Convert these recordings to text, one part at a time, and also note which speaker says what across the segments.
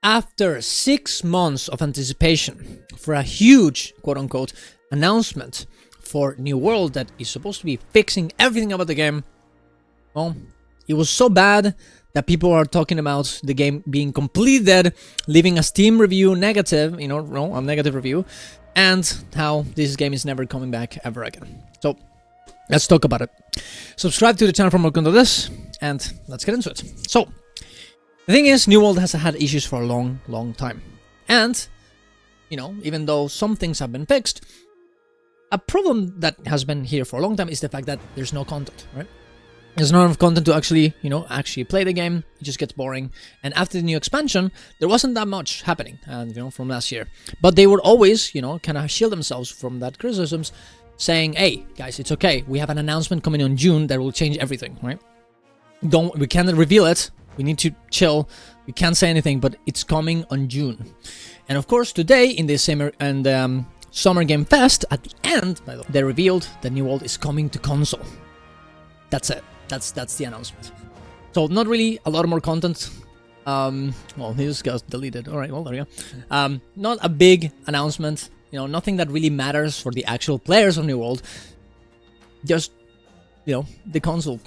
Speaker 1: After 6 months of anticipation for a huge quote-unquote announcement for New World that is supposed to be fixing everything about the game, well, it was so bad that people are talking about the game being completely dead, leaving a Steam review negative, a negative review, and how this game is never coming back ever again. So let's talk about it. Subscribe to the channel for more content of this, and let's get into it. So the thing is, New World has had issues for a long time. And, even though some things have been fixed, a problem that has been here for a long time is the fact that there's no content, right? There's not enough content to actually play the game. It just gets boring. And after the new expansion, there wasn't that much happening, from last year. But they would always, kind of shield themselves from that criticisms, saying, hey, guys, it's okay. We have an announcement coming on June that will change everything, right? We can't reveal it. We need to chill. We can't say anything, but it's coming on June. And of course, today in the Summer Game Fest, at the end, by the way, they revealed that New World is coming to console. That's it. That's the announcement. So not really a lot more content. Well, this got deleted. All right, well, there you go. Not a big announcement. Nothing that really matters for the actual players of New World. Just, the console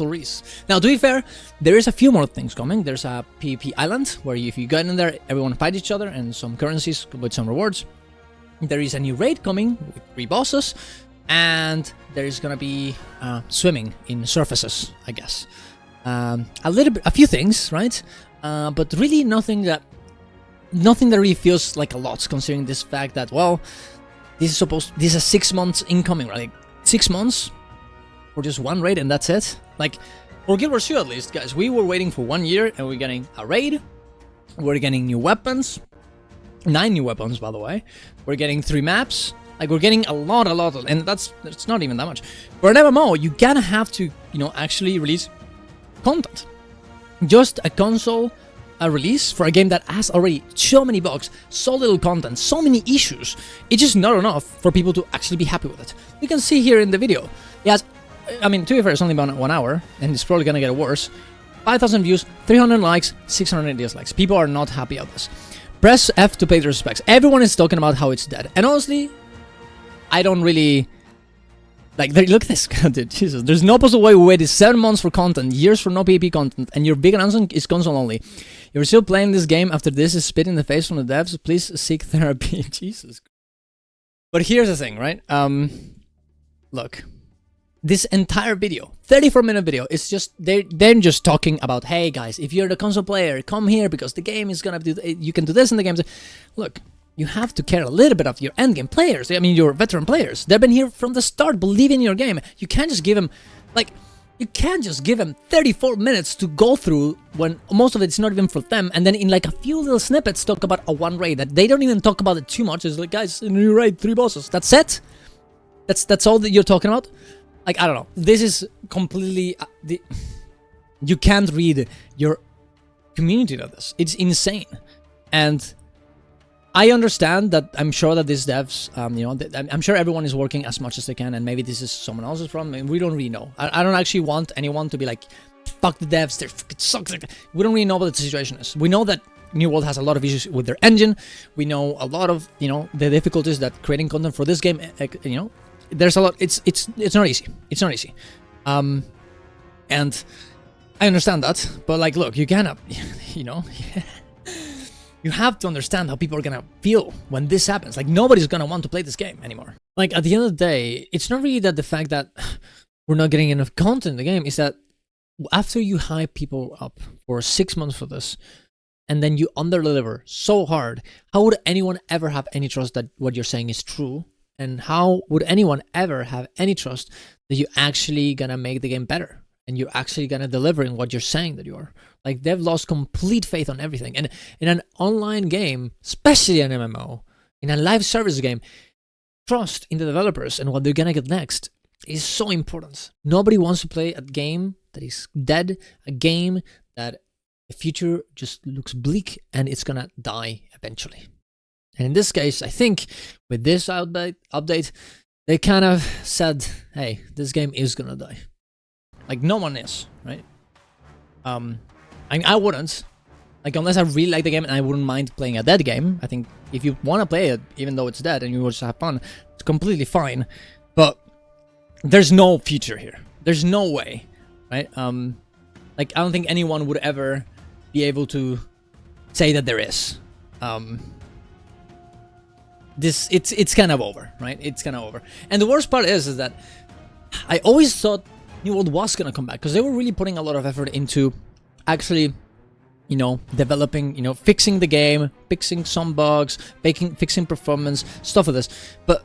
Speaker 1: release. Now, to be fair, there is a few more things coming. There's a PvP island where if you get in there, everyone fight each other and some currencies with some rewards. There is a new raid coming with 3 bosses, and there is gonna be swimming in surfaces, I guess. A few things, right? But really nothing that really feels like a lot, considering this fact that, well, this is 6 months incoming, right? Like 6 months for just one raid, and that's it. Like, for Guild Wars 2 at least, guys, we were waiting for 1 year, and we're getting a raid. We're getting new weapons. 9 new weapons, by the way. We're getting 3 maps. Like, we're getting a lot, and it's not even that much. For an MMO, you gotta have to, actually release content. Just a console release for a game that has already so many bugs, so little content, so many issues. It's just not enough for people to actually be happy with it. You can see here in the video. Yes, to be fair, it's only about 1 hour, and it's probably gonna get worse. 5,000 views, 300 likes, 600 dislikes. People are not happy about this. Press F to pay the respects. Everyone is talking about how it's dead. And honestly, I don't really... look at this, dude, Jesus. There's no possible way we waited 7 months for content, years for no PvP content, and your big announcement is console only. If you're still playing this game after this is spit in the face from the devs, please seek therapy. Jesus. But here's the thing, right? Look. This entire video, 34-minute video, is just they're just talking about, hey guys, if you're the console player, come here because the game is gonna do. You can do this in the game. Look, you have to care a little bit of your endgame players. I mean, your veteran players. They've been here from the start, believing in your game. You can't just give them, 34 minutes to go through when most of it's not even for them, and then in a few little snippets talk about a one raid that they don't even talk about it too much. It's like, guys, a new raid, 3 bosses. That's it. That's all that you're talking about. I don't know. This is completely... you can't read your community of this. It's insane. And I understand that I'm sure that these devs, I'm sure everyone is working as much as they can, and maybe this is someone else's problem, and we don't really know. I don't actually want anyone to be like, fuck the devs, they fucking suck. We don't really know what the situation is. We know that New World has a lot of issues with their engine. We know a lot of, the difficulties that creating content for this game, there's a lot. It's not easy. It's not easy. And I understand that, but look, you cannot, you have to understand how people are gonna feel when this happens. Nobody's gonna want to play this game anymore. At the end of the day, it's not really that the fact that we're not getting enough content in the game, is that after you hype people up for 6 months for this, and then you underdeliver so hard, how would anyone ever have any trust that what you're saying is true? And how would anyone ever have any trust that you're actually gonna make the game better and you're actually gonna deliver in what you're saying that you are? They've lost complete faith on everything. And in an online game, especially an MMO, in a live service game, trust in the developers and what they're gonna get next is so important. Nobody wants to play a game that is dead, a game that the future just looks bleak and it's gonna die eventually. And in this case, I think with this update, they kind of said, hey, this game is gonna die. No one is, right? I wouldn't. Like, unless I really like the game and I wouldn't mind playing a dead game. I think if you want to play it, even though it's dead and you just have fun, it's completely fine. But there's no future here. There's no way, right? Like, I don't think anyone would ever be able to say that there is. It's kind of over, right? It's kind of over. And the worst part is that I always thought New World was gonna come back because they were really putting a lot of effort into actually, you know, developing, you know, fixing the game, fixing some bugs, fixing performance, stuff like this. But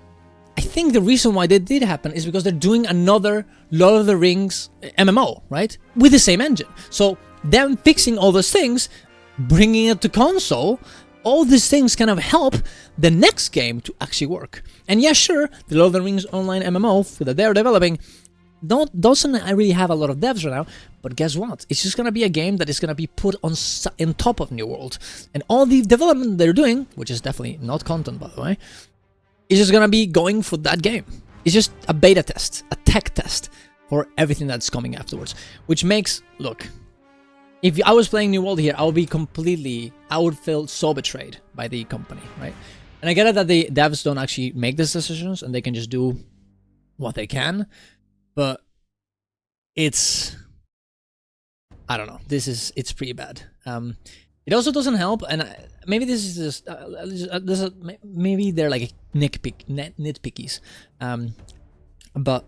Speaker 1: I think the reason why that did happen is because they're doing another Lord of the Rings MMO, right? With the same engine. So them fixing all those things, bringing it to console, all these things kind of help the next game to actually work. And yeah, sure, the Lord of the Rings Online MMO that they're developing doesn't really have a lot of devs right now, but guess what? It's just gonna be a game that is gonna be put on top of New World, and all the development they're doing, which is definitely not content, by the way, is just gonna be going for that game. It's just a beta test, a tech test for everything that's coming afterwards, which makes, look, if I was playing New World here, I would feel so betrayed by the company, right? And I get it that the devs don't actually make these decisions and they can just do what they can. But it's, I don't know, it's pretty bad. It also doesn't help, and maybe this is just, maybe they're like nitpickies. But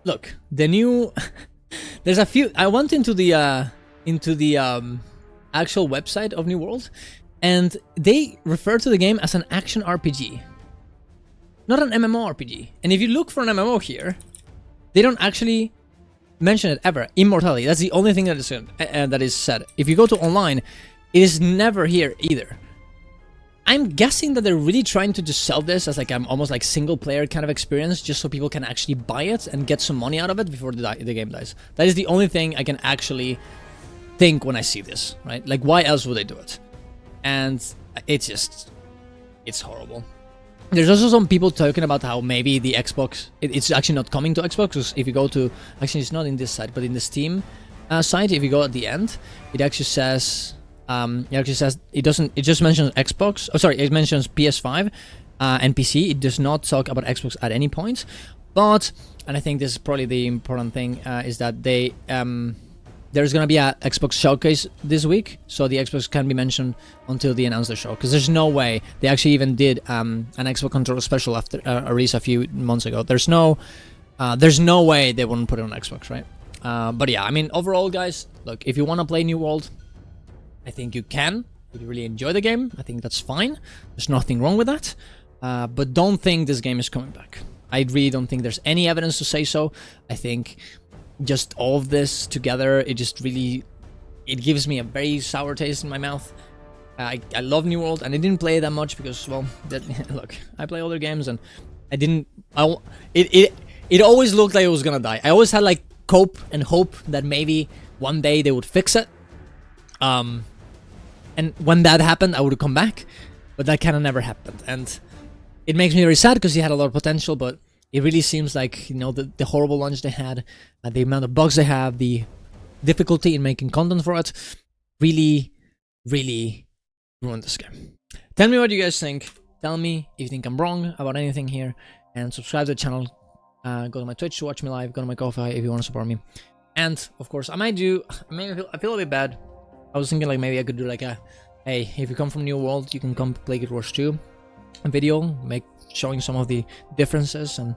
Speaker 1: look, the new, there's a few, I went into the actual website of New World, and they refer to the game as an action RPG. Not an MMORPG. And if you look for an MMO here, they don't actually mention it ever. Immortality. That's the only thing that is said. If you go to online, it is never here either. I'm guessing that they're really trying to just sell this as like almost like single player kind of experience, just so people can actually buy it and get some money out of it before the game dies. That is the only thing I can actually think when I see this, right? Like, why else would they do it? And it's horrible. There's also some people talking about how maybe the Xbox, it's actually not coming to Xbox, because if you go to, actually it's not in this site, but in the Steam site, if you go at the end, it actually says, it just mentions Xbox, oh sorry, it mentions PS5 and PC. It does not talk about Xbox at any point, but, and I think this is probably the important thing, is that they, there's gonna be a Xbox showcase this week, so the Xbox can be mentioned until they announce the show. Because there's no way they actually even did an Xbox controller special after a release a few months ago. There's no way they wouldn't put it on Xbox, right? But yeah, I mean, overall, guys, look, if you want to play New World, I think you can. If you really enjoy the game, I think that's fine. There's nothing wrong with that. But don't think this game is coming back. I really don't think there's any evidence to say so. I think just all of this together, it just really, it gives me a very sour taste in my mouth. I love New World, and I didn't play it that much because, well, look, I play other games, and it always looked like it was gonna die. I always had like hope that maybe one day they would fix it. And when that happened, I would come back, but that kind of never happened, and it makes me very sad because he had a lot of potential, but it really seems like, you know, the horrible launch they had, the amount of bugs they have, the difficulty in making content for it, really, really ruined this game. Tell me what you guys think. Tell me if you think I'm wrong about anything here, and subscribe to the channel. Go to my Twitch to watch me live. Go to my Ko-Fi if you want to support me. And of course, I feel a bit bad. I was thinking like maybe I could do like a, hey, if you come from New World, you can come play Guild Wars 2 video, showing some of the differences and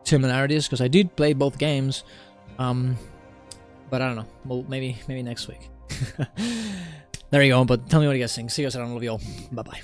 Speaker 1: similarities, because I did play both games, but I don't know, well, maybe next week. There you go, but tell me what you guys think. See you guys, I love you all, bye bye.